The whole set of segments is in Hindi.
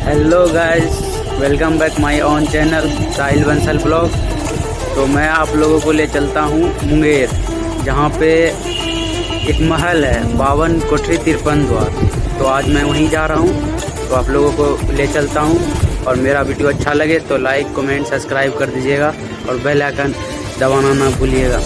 Hello guys, welcome back my on channel Sahil Bansal blog. तो मैं आप लोगों को ले चलता हूँ मुंगेर, जहाँ पे एक महल है 52 कोठरी 53 द्वार। तो आज मैं वहीं जा रहा हूँ, तो आप लोगों को ले चलता हूँ। और मेरा वीडियो अच्छा लगे तो लाइक कमेंट सब्सक्राइब कर दीजिएगा और बेल आइकन दबाना ना भूलिएगा।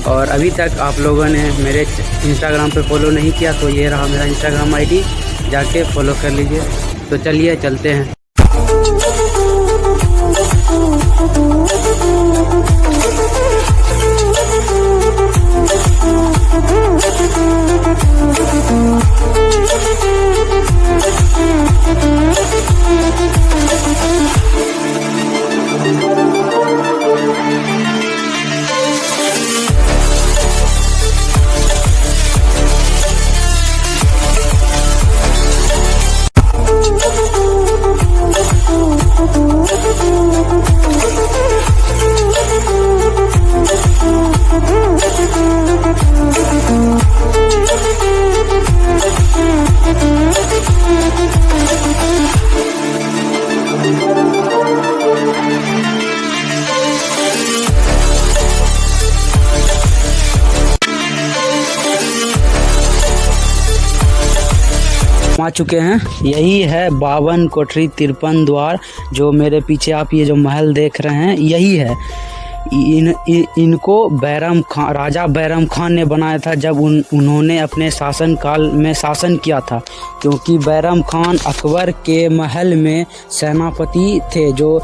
और अभी तक आप लोगों ने मेरे इंस्टाग्राम पे फॉलो नहीं किया तो ये रहा मेरा इंस्टाग्राम आईडी, जाके फॉलो कर लीजिए। तो चलिए चलते हैं। आ चुके हैं। यही है 52 कोठरी 53 द्वार, जो मेरे पीछे आप ये जो महल देख रहे हैं यही है। इनको बैरम खान, राजा बैरम खान ने बनाया था जब उन्होंने अपने शासन काल में शासन किया था। क्योंकि बैरम खान अकबर के महल में सेनापति थे, जो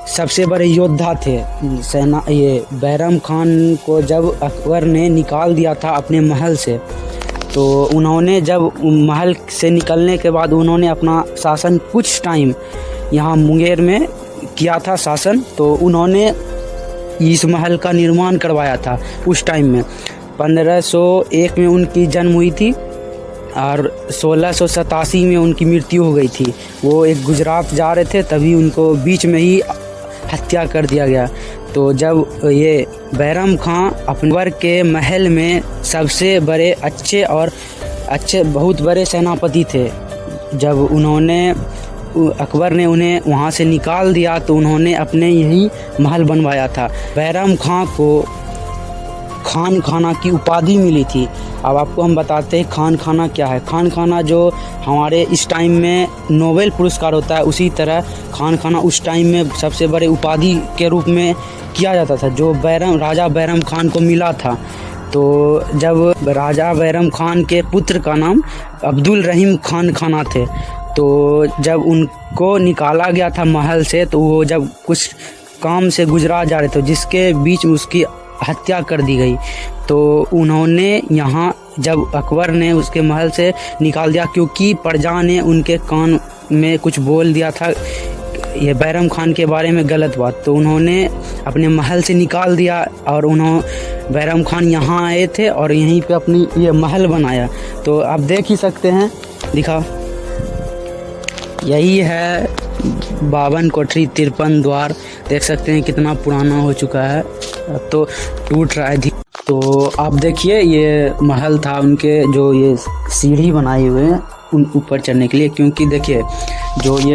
सबसे बड़े योद्धा थे। ये बैरम खान को जब अकबर ने निकाल दिया था अपने महल से, तो उन्होंने जब महल से निकलने के बाद उन्होंने अपना शासन कुछ टाइम यहाँ मुंगेर में किया था शासन। तो उन्होंने इस महल का निर्माण करवाया था उस टाइम में। 1501 में उनकी जन्म हुई थी और 1687 में उनकी मृत्यु हो गई थी। वो एक गुजरात जा रहे थे, तभी उनको बीच में ही हत्या कर दिया गया। तो जब ये बैरम खां अकबर के महल में सबसे बड़े अच्छे बहुत बड़े सेनापति थे। जब अकबर ने उन्हें वहाँ से निकाल दिया तो उन्होंने अपने यही महल बनवाया था। बैरम खां को खान खाना की उपाधि मिली थी। अब आपको हम बताते हैं खान खाना क्या है। खान खाना जो हमारे इस टाइम में नोबेल पुरस्कार होता है, उसी तरह खान खाना उस टाइम में सबसे बड़े उपाधि के रूप में किया जाता था, जो राजा बैरम खान को मिला था। तो जब राजा बैरम खान के पुत्र का नाम अब्दुल रहीम खान खाना थे, तो जब उनको निकाला गया था महल से, तो वो जब कुछ काम से गुजरा जा रहे थे, जिसके बीच में उसकी हत्या कर दी गई। तो उन्होंने यहाँ जब अकबर ने उसके महल से निकाल दिया, क्योंकि प्रजा ने उनके कान में कुछ बोल दिया था ये बैरम खान के बारे में गलत बात, तो उन्होंने अपने महल से निकाल दिया। और बैरम खान यहाँ आए थे और यहीं पे अपनी ये महल बनाया। तो आप देख ही सकते हैं, दिखा, यही है 52 कोठरी 53 द्वार। देख सकते हैं कितना पुराना हो चुका है, अब तो टूट रहा है। तो आप देखिए, ये महल था उनके, जो ये सीढ़ी बनाए हुए हैं उन ऊपर चढ़ने के लिए। क्योंकि देखिए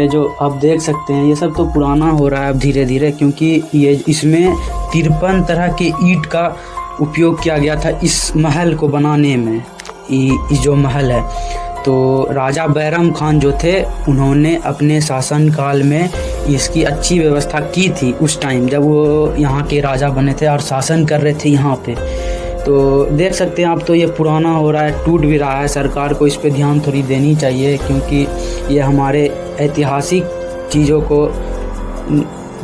जो आप देख सकते हैं, ये सब तो पुराना हो रहा है अब धीरे धीरे, क्योंकि ये इसमें 53 तरह के ईंट का उपयोग किया गया था इस महल को बनाने में। ये जो महल है, तो राजा बैरम खान जो थे, उन्होंने अपने शासन काल में इसकी अच्छी व्यवस्था की थी उस टाइम जब वो यहाँ के राजा बने थे और शासन कर रहे थे यहाँ पे। तो देख सकते हैं आप, तो ये पुराना हो रहा है, टूट भी रहा है। सरकार को इस पे ध्यान थोड़ी देनी चाहिए, क्योंकि ये हमारे ऐतिहासिक चीज़ों को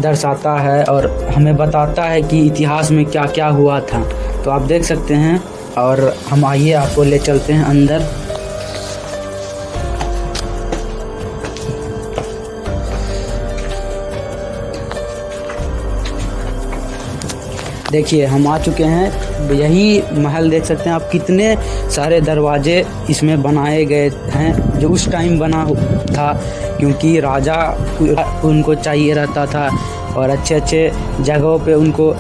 दर्शाता है और हमें बताता है कि इतिहास में क्या क्या हुआ था। तो आप देख सकते हैं, और हम आइए आपको ले चलते हैं अंदर। देखिए हम आ चुके हैं, यही महल देख सकते हैं आप, कितने सारे दरवाजे इसमें बनाए गए हैं, जो उस टाइम बना था। क्योंकि राजा उनको चाहिए रहता था और अच्छे अच्छे जगहों पे उनको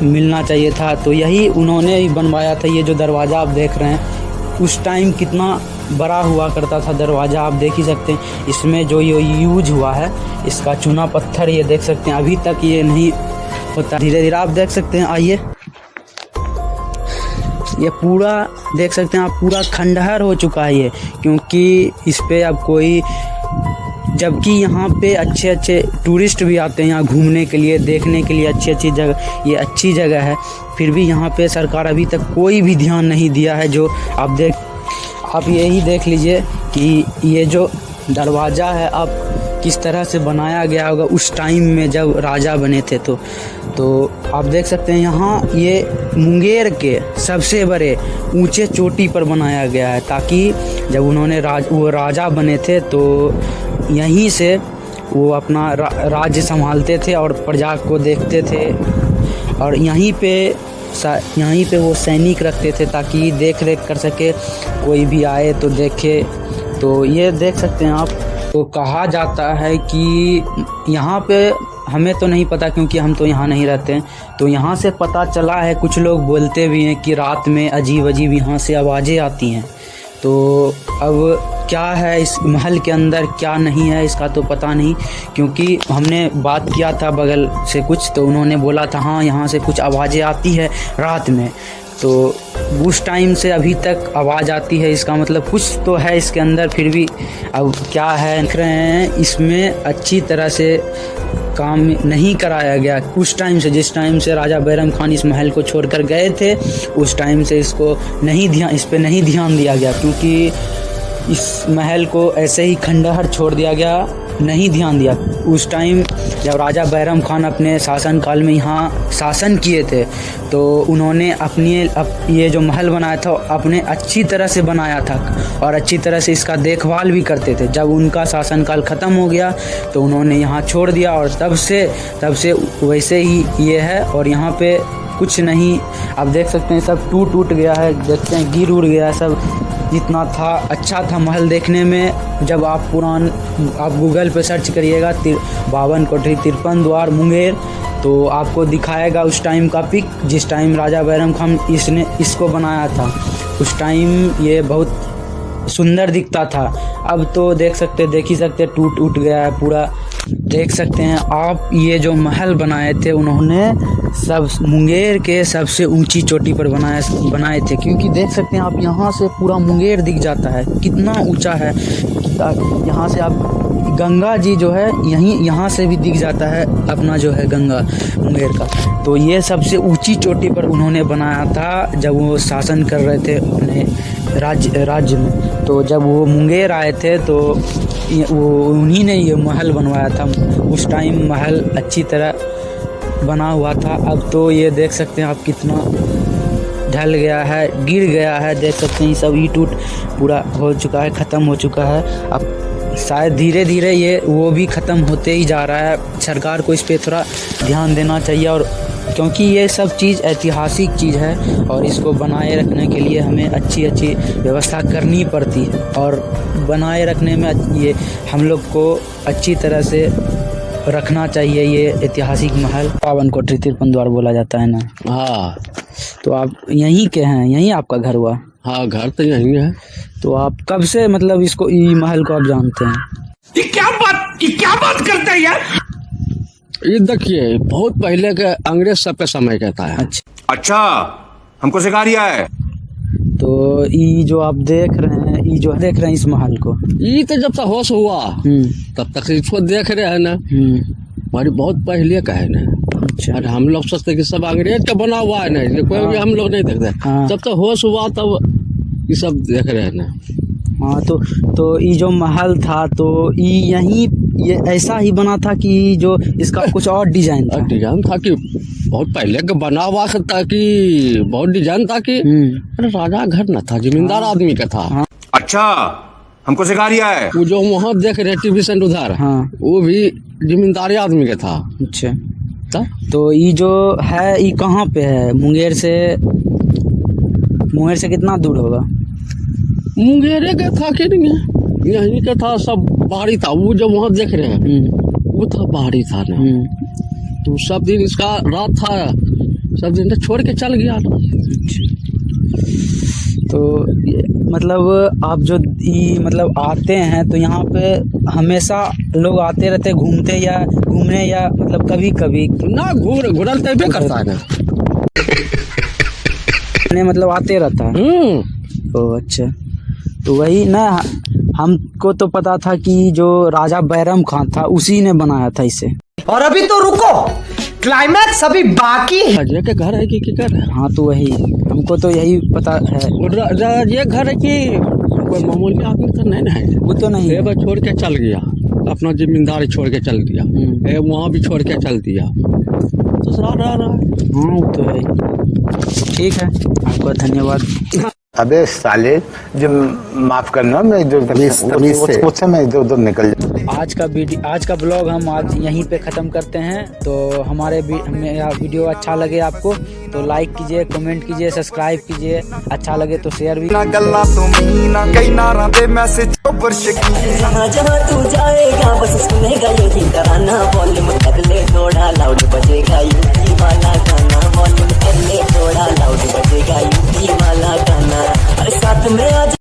मिलना चाहिए था, तो यही उन्होंने ही बनवाया था। ये जो दरवाज़ा आप देख रहे हैं, उस टाइम कितना बड़ा हुआ करता था दरवाज़ा, आप देख ही सकते हैं। इसमें जो ये यूज हुआ है इसका चूना पत्थर, ये देख सकते हैं अभी तक ये नहीं होता, धीरे धीरे आप देख सकते हैं। आइए, ये पूरा देख सकते हैं आप, पूरा खंडहर हो चुका है ये, क्योंकि इस पे अब कोई, जबकि यहाँ पे अच्छे अच्छे टूरिस्ट भी आते हैं यहाँ घूमने के लिए, देखने के लिए अच्छी अच्छी जगह, ये अच्छी जगह है, फिर भी यहाँ पे सरकार अभी तक कोई भी ध्यान नहीं दिया है। जो आप यही देख लीजिए कि ये जो दरवाज़ा है अब किस तरह से बनाया गया होगा उस टाइम में जब राजा बने थे। तो आप देख सकते हैं यहाँ ये मुंगेर के सबसे बड़े ऊंचे चोटी पर बनाया गया है, ताकि जब उन्होंने वो राजा बने थे तो यहीं से वो अपना राज्य संभालते थे और प्रजा को देखते थे, और यहीं पे वो सैनिक रखते थे ताकि देख रेख कर सके, कोई भी आए तो देखे। तो ये देख सकते हैं आप। तो कहा जाता है कि यहाँ पे, हमें तो नहीं पता क्योंकि हम तो यहाँ नहीं रहते हैं, तो यहाँ से पता चला है, कुछ लोग बोलते भी हैं कि रात में अजीब अजीब यहाँ से आवाज़ें आती हैं। तो अब क्या है इस महल के अंदर क्या नहीं है इसका तो पता नहीं, क्योंकि हमने बात किया था बगल से कुछ, तो उन्होंने बोला था हाँ यहाँ से कुछ आवाज़ें आती है रात में। तो उस टाइम से अभी तक आवाज़ आती है, इसका मतलब कुछ तो है इसके अंदर। फिर भी अब क्या है, देख रहे हैं इसमें अच्छी तरह से काम नहीं कराया गया उस टाइम से, जिस टाइम से राजा बैरम खान इस महल को छोड़कर गए थे, उस टाइम से इस पे नहीं ध्यान दिया गया, क्योंकि इस महल को ऐसे ही खंडहर छोड़ दिया गया, नहीं ध्यान दिया। उस टाइम जब राजा बैरम खान अपने शासनकाल में यहाँ शासन किए थे, तो उन्होंने ये जो महल बनाया था अपने अच्छी तरह से बनाया था और अच्छी तरह से इसका देखभाल भी करते थे। जब उनका शासनकाल ख़त्म हो गया तो उन्होंने यहाँ छोड़ दिया, और तब से वैसे ही ये है। और यहाँ पे कुछ नहीं, आप देख सकते हैं सब टूट गया है, देखते हैं गिर उड़ गया है सब। जितना था अच्छा था महल देखने में। जब आप गूगल पे सर्च करिएगा 52 कोठरी 53 द्वार मुंगेर, तो आपको दिखाएगा उस टाइम का पिक, जिस टाइम राजा बैरम खान इसको बनाया था। उस टाइम ये बहुत सुंदर दिखता था। अब तो देख ही सकते टूट गया है पूरा। देख सकते हैं आप, ये जो महल बनाए थे उन्होंने सब मुंगेर के सबसे ऊंची चोटी पर बनाए थे, क्योंकि देख सकते हैं आप यहाँ से पूरा मुंगेर दिख जाता है, कितना ऊंचा है। यहाँ से आप गंगा जी जो है यहाँ से भी दिख जाता है अपना जो है गंगा मुंगेर का। तो ये सबसे ऊंची चोटी पर उन्होंने बनाया था जब वो शासन कर रहे थे अपने राज्य में। तो जब वो मुंगेर आए थे तो उन्हीं ने ये महल बनवाया था। उस टाइम महल अच्छी तरह बना हुआ था। अब तो ये देख सकते हैं आप कितना ढल गया है, गिर गया है। देख सकते हैं सब टूट पूरा हो चुका है, ख़त्म हो चुका है। अब शायद धीरे धीरे ये वो भी ख़त्म होते ही जा रहा है। सरकार को इस पे थोड़ा ध्यान देना चाहिए, और क्योंकि ये सब चीज़ ऐतिहासिक चीज़ है और इसको बनाए रखने के लिए हमें अच्छी व्यवस्था करनी पड़ती है, और बनाए रखने में ये हम लोग को अच्छी तरह से रखना चाहिए। ये ऐतिहासिक महल 52 कोठरी 53 द्वार बोला जाता है ना। हाँ, तो आप यहीं के हैं? यहीं आपका घर हुआ? हाँ, घर तो यहीं है। तो आप कब से मतलब ये महल को आप जानते हैं? ये क्या बात करता है यार? ये देखिए बहुत पहले के अंग्रेज सब के समय कहता है। अच्छा, हमको सिखा रिया है। तो ये जो आप देख रहे हैं इस महल को, ये तो जब तक होश हुआ तब तक इसको देख रहे हैं ना। हमारी बहुत पहले का है ना। अच्छा। और हम लोग सोचते कि सब अंग्रेज का बना हुआ है ना, ये कोई भी हम लोग नहीं देखते। हाँ। जब तक होश हुआ तब ये सब देख रहे हैं ना। हाँ, तो ये जो महल था तो ये ऐसा ही बना था कि जो इसका कुछ और डिजाइन था? डिजाइन था कि बहुत पहले का बना हुआ था कि बहुत डिजाइन था कि अरे राजा घर न था, जमींदार आदमी का था। हाँ। अच्छा, हमको सिखा रिया है। वो जो वहाँ देख रहे टीवी सेंटर उधर, हाँ, वो भी जमींदारी आदमी का था। अच्छा, तो ये जो है ये कहाँ पे है? मुंगेर से कितना दूर होगा? मुंगेर का था कि नहीं, यहीं का था, सब बाहरी था। वो जो वहाँ देख रहे हैं वो था बाहरी था ना। तो सब दिन इसका रात था, सब दिन छोड़ के चल गया ना। तो मतलब आप जो मतलब आते हैं तो यहाँ पे हमेशा लोग आते रहते घूमने या मतलब कभी कभी ना घुरल तैबे करता है ना। मतलब आते रहता है। ओ अच्छा, तो वही ना, हमको तो पता था कि जो राजा बैरम खान था उसी ने बनाया था इसे। और अभी तो रुको, क्लाइमैक्स अभी बाकी है। राजे के घर है कि घर है? हाँ तो वही, हमको तो यही पता है। ये घर है कि कोई मामूली आदमी तो नहीं ना है? वो तो नहीं है। छोड़ के चल गया, अपना जिम्मेदारी छोड़ के चल दिया, वहाँ भी छोड़ के चल दिया, तो रहा रहा। हाँ वो तो है। ठीक है, आपका धन्यवाद। अबे साले, जो माफ करना, मैं जो मुझसे मैं इधर उधर निकल जाऊँ। आज का ब्लॉग हम आज यहीं पे ख़त्म करते हैं। तो मेरा वीडियो अच्छा लगे आपको तो लाइक कीजिए, कमेंट कीजिए, सब्सक्राइब कीजिए। अच्छा लगे तो शेयर भी। गल्ला तू मीना कई नारा दे मैसेज ऊपर शकीन। जहाँ जहाँ तू जाएगा बस सुनेगा यही तराना। वॉल्यूम कर ले थोड़ा, लाउड बजेगा यूपी वाला गाना। वॉल्यूम कर ले थोड़ा, लाउड बजेगा यूपी वाला गाना। साथ में आज